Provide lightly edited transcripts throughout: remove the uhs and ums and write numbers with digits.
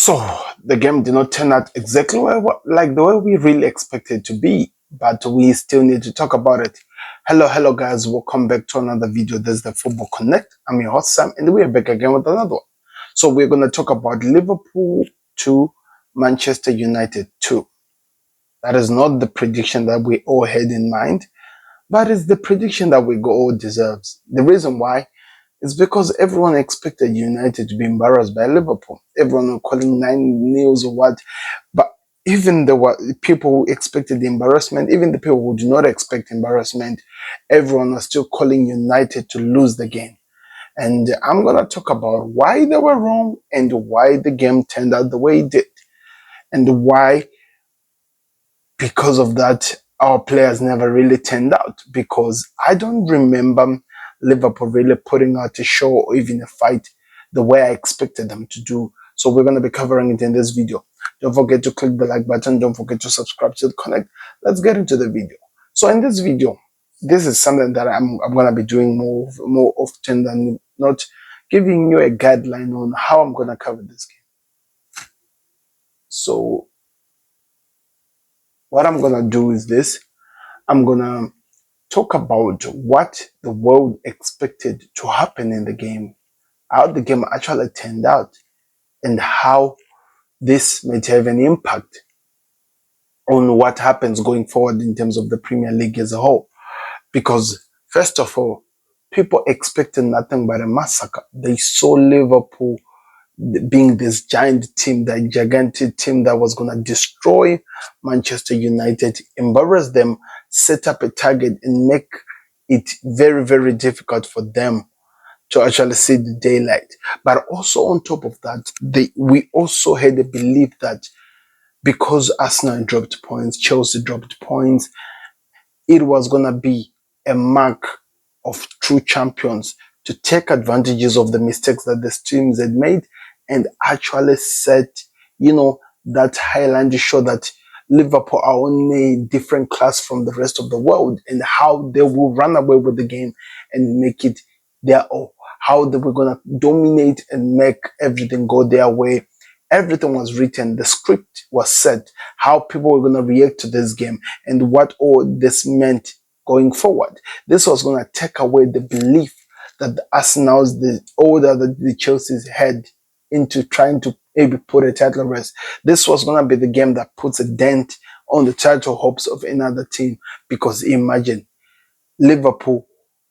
So the game did not turn out exactly like the way we really expected it to be, but we still need to talk about it. Hello guys, welcome back to another video. This is the Football Connect. I'm your host Sam, and we are back again with another one. So we're going to talk about Liverpool 2, Manchester United 2. That is not the prediction that we all had in mind, but it's the prediction that we all deserves. The reason why, it's because everyone expected United to be embarrassed by Liverpool. Everyone was calling 9-0 or what. But even the people who expected the embarrassment, even the people who do not expect embarrassment, everyone was still calling United to lose the game. And I'm going to talk about why they were wrong and why the game turned out the way it did. And why, because of that, our players never really turned out. Because I don't remember Liverpool really putting out a show or even a fight the way I expected them to do. So we're going to be covering it in this video. Don't forget to click the like button. Don't forget to subscribe to the Connect. Let's get into the video. So in this video, this is something that I'm going to be doing more often than not, giving you a guideline on how I'm going to cover this game. So what I'm going to do is this. I'm going to talk about what the world expected to happen in the game, how the game actually turned out, and how this might have an impact on what happens going forward in terms of the Premier League as a whole. Because first of all, people expected nothing but a massacre. They saw Liverpool being this giant team, that gigantic team that was going to destroy Manchester United, embarrass them, set up a target, and make it very, very difficult for them to actually see the daylight. But also on top of that, we also had a belief that because Arsenal dropped points, Chelsea dropped points, it was going to be a mark of true champions to take advantages of the mistakes that the teams had made and actually set, that highland to show that Liverpool are on a different class from the rest of the world and how they will run away with the game and make it their own. How they were going to dominate and make everything go their way. Everything was written. The script was set. How people were going to react to this game and what all this meant going forward. This was going to take away the belief that the Arsenal's, the Chelsea's had into trying to maybe put a title race. This was going to be the game that puts a dent on the title hopes of another team. Because imagine Liverpool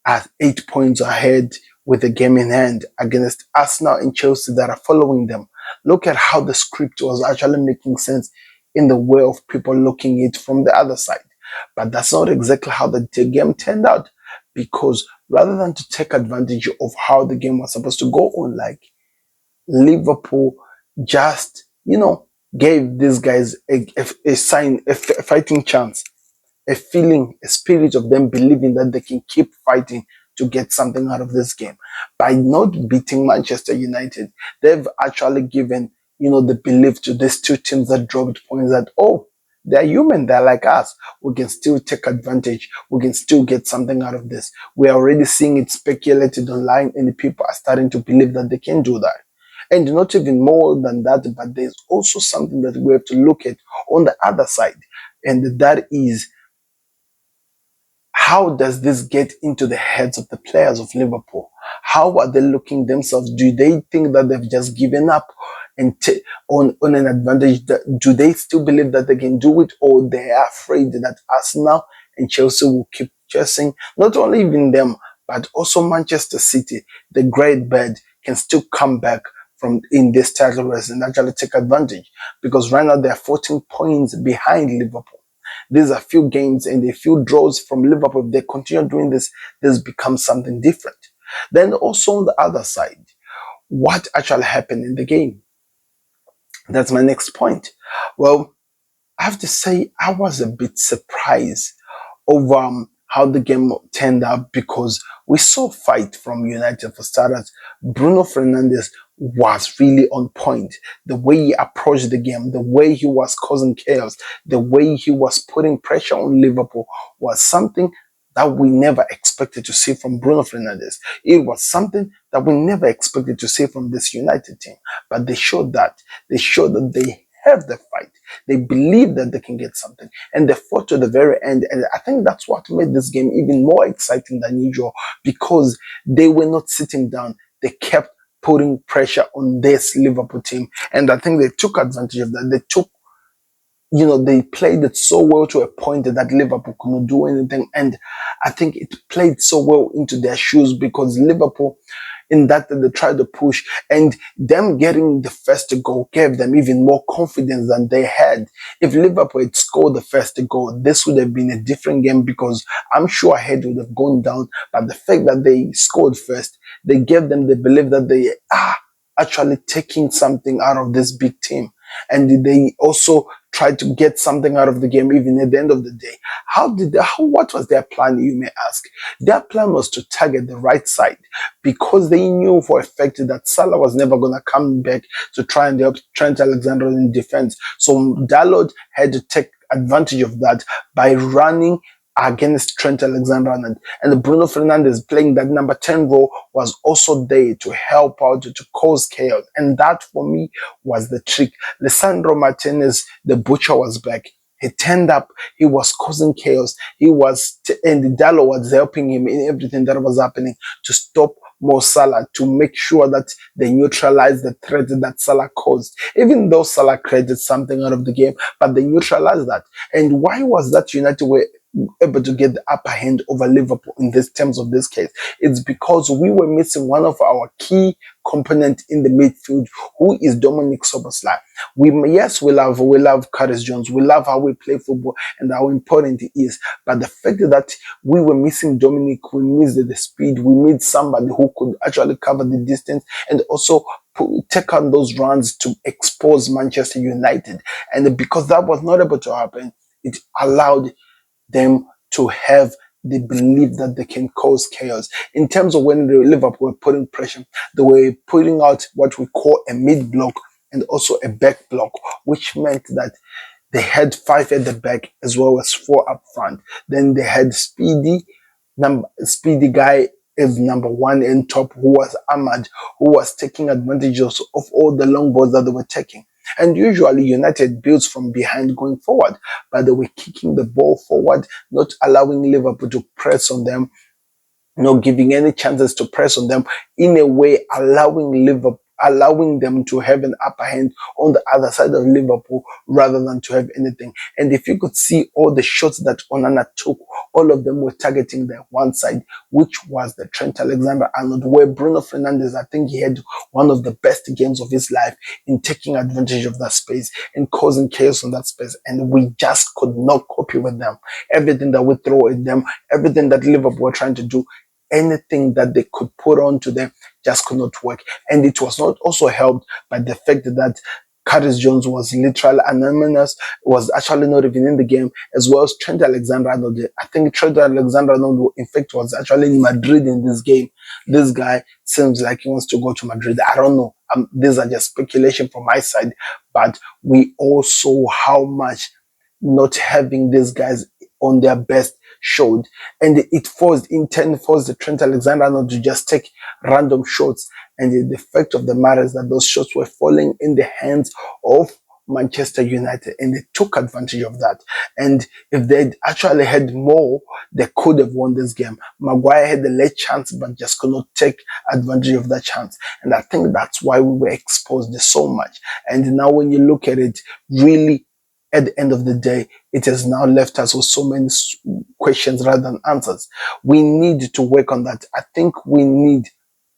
at 8 points ahead with the game in hand against Arsenal and Chelsea that are following them. Look at how the script was actually making sense in the way of people looking at it from the other side. But that's not exactly how the game turned out, because rather than to take advantage of how the game was supposed to go on, like Liverpool just, gave these guys a sign, a fighting chance, a feeling, a spirit of them believing that they can keep fighting to get something out of this game. By not beating Manchester United, they've actually given, the belief to these two teams that dropped points that, oh, they're human, they're like us. We can still take advantage. We can still get something out of this. We're already seeing it speculated online and the people are starting to believe that they can do that. And not even more than that, but there's also something that we have to look at on the other side. And that is, how does this get into the heads of the players of Liverpool? How are they looking themselves? Do they think that they've just given up and on an advantage? Do they still believe that they can do it, or they are afraid that Arsenal and Chelsea will keep chasing? Not only even them, but also Manchester City, the great bird, can still come back from in this title race and actually take advantage, because right now they're 14 points behind Liverpool. These are few games and a few draws from Liverpool. If they continue doing this, this becomes something different. Then also on the other side, what actually happened in the game? That's my next point. Well, I have to say I was a bit surprised over how the game turned out, because we saw fight from United. For starters, Bruno Fernandes was really on point. The way he approached the game, the way he was causing chaos, the way he was putting pressure on Liverpool was something that we never expected to see from Bruno Fernandes. It was something that we never expected to see from this United team. But they showed that. They showed that they have the fight. They believe that they can get something. And they fought to the very end. And I think that's what made this game even more exciting than usual, because they were not sitting down. They kept putting pressure on this Liverpool team. And I think they took advantage of that. They took, they played it so well to a point that Liverpool could not do anything. And I think it played so well into their shoes, because Liverpool, in that they tried to push, and them getting the first goal gave them even more confidence than they had. If Liverpool had scored the first goal, this would have been a different game, because I'm sure head would have gone down. But the fact that they scored first, they gave them the belief that they are actually taking something out of this big team. And they also tried to get something out of the game, even at the end of the day. What was their plan, you may ask? Their plan was to target the right side, because they knew for a fact that Salah was never going to come back to try and help Trent Alexander in defense. So Dalot had to take advantage of that by running against Trent Alexander-Arnold, and Bruno Fernandes playing that number 10 role was also there to help out, to cause chaos. And that for me was the trick. Lisandro Martinez, the butcher, was back. He turned up. He was causing chaos. And Dalot was helping him in everything that was happening to stop Mo Salah, to make sure that they neutralize the threat that Salah caused. Even though Salah created something out of the game, but they neutralized that. And why was that United were able to get the upper hand over Liverpool in this terms of this case? It's because we were missing one of our key component in the midfield, who is Dominic Szoboszlai. We love Curtis Jones. We love how we play football and how important it is. But the fact that we were missing Dominic, we missed the speed. We need somebody who could actually cover the distance and also take on those runs to expose Manchester United. And because that was not able to happen, it allowed them to have the belief that they can cause chaos. In terms of when the Liverpool were putting pressure, they were putting out what we call a mid block and also a back block, which meant that they had 5 at the back as well as 4 up front. Then they had Speedy guy is number 1 in top, who was Ahmad, who was taking advantage of all the long balls that they were taking. And usually United builds from behind going forward, but they were kicking the ball forward, not allowing Liverpool to press on them, not giving any chances to press on them, in a way allowing them to have an upper hand on the other side of Liverpool rather than to have anything. And if you could see all the shots that Onana took, all of them were targeting the one side, which was the Trent Alexander-Arnold, where Bruno Fernandes, I think he had one of the best games of his life in taking advantage of that space and causing chaos on that space. And we just could not copy with them. Everything that we throw at them, everything that Liverpool were trying to do, anything that they could put on to them just could not work. And it was not also helped by the fact that Curtis Jones was literally anonymous, was actually not even in the game, as well as Trent Alexander-Arnold. I think Trent Alexander-Arnold, in fact, was actually in Madrid in this game. This guy seems like he wants to go to Madrid. I don't know. These are just speculation from my side. But we all saw how much not having these guys on their best showed, and it forced the Trent Alexander-Arnold to just take random shots, and the fact of the matter is that those shots were falling in the hands of Manchester United, and they took advantage of that. And if they'd actually had more, they could have won this game. Maguire had the late chance, but just could not take advantage of that chance. And I think that's why we were exposed so much. And now when you look at it, really, at the end of the day, it has now left us with so many questions rather than answers. We need to work on that. I think we need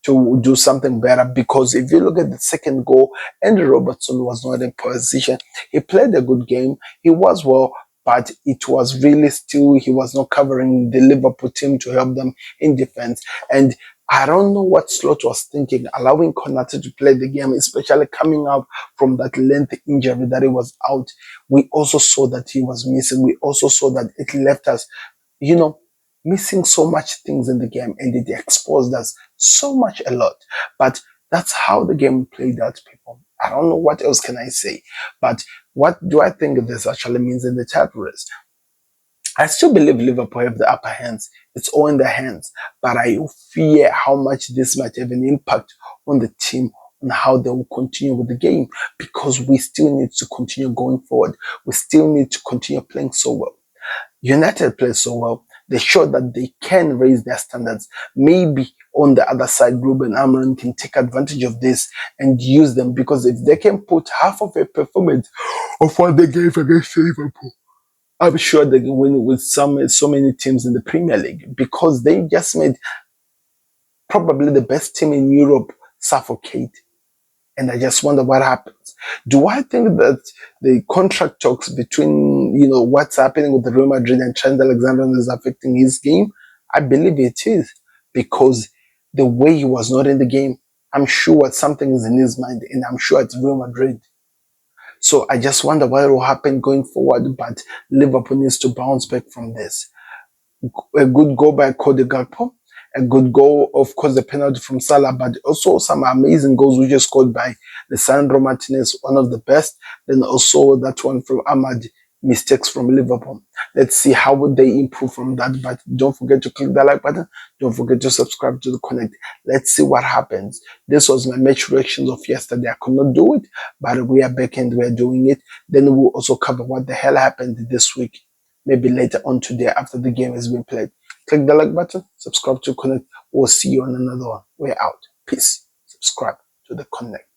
to do something better, because if you look at the second goal, Andy Robertson was not in position. He played a good game. He was well, but it was really still, he was not covering the Liverpool team to help them in defense. And I don't know what Slot was thinking, allowing Konate to play the game, especially coming out from that length injury that he was out. We also saw that he was missing. We also saw that it left us, missing so much things in the game, and it exposed us so much a lot. But that's how the game played out, people. I don't know what else can I say. But what do I think this actually means in the chat race? I still believe Liverpool have the upper hands. It's all in their hands. But I fear how much this might have an impact on the team, on how they will continue with the game, because we still need to continue going forward. We still need to continue playing so well. United play so well. They show that they can raise their standards. Maybe on the other side, Ruben Amorim can take advantage of this and use them, because if they can put half of a performance of what they gave against Liverpool, I'm sure they can win with so many teams in the Premier League, because they just made probably the best team in Europe suffocate. And I just wonder what happens. Do I think that the contract talks between, what's happening with Real Madrid and Trent Alexander is affecting his game? I believe it is, because the way he was not in the game, I'm sure something is in his mind, and I'm sure it's Real Madrid. So I just wonder what will happen going forward, but Liverpool needs to bounce back from this. A good goal by Cody Gakpo, a good goal, of course, the penalty from Salah, but also some amazing goals which are scored by Lisandro Martinez, one of the best. Then also that one from Ahmad, mistakes from Liverpool. Let's see how would they improve from that. But don't forget to click the like button. Don't forget to subscribe to the Connect. Let's see what happens. This was my match reactions of yesterday. I could not do it, but we are back and we are doing it. Then we'll also cover what the hell happened this week, maybe later on today after the game has been played. Click the like button, subscribe to Connect. We'll see you on another one. We're out. Peace. Subscribe to the Connect.